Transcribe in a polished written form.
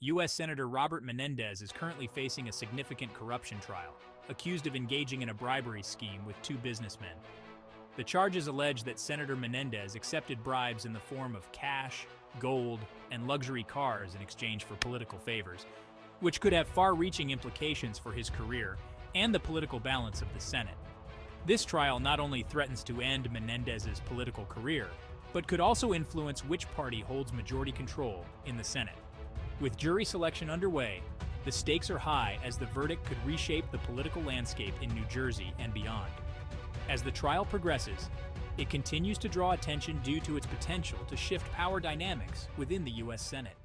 U.S. Senator Robert Menendez is currently facing a significant corruption trial, accused of engaging in a bribery scheme with two businessmen. The charges allege that Senator Menendez accepted bribes in the form of cash, gold, and luxury cars in exchange for political favors, which could have far-reaching implications for his career and the political balance of the Senate. This trial not only threatens to end Menendez's political career, but could also influence which party holds majority control in the Senate. With jury selection underway, the stakes are high as the verdict could reshape the political landscape in New Jersey and beyond. As the trial progresses, it continues to draw attention due to its potential to shift power dynamics within the U.S. Senate.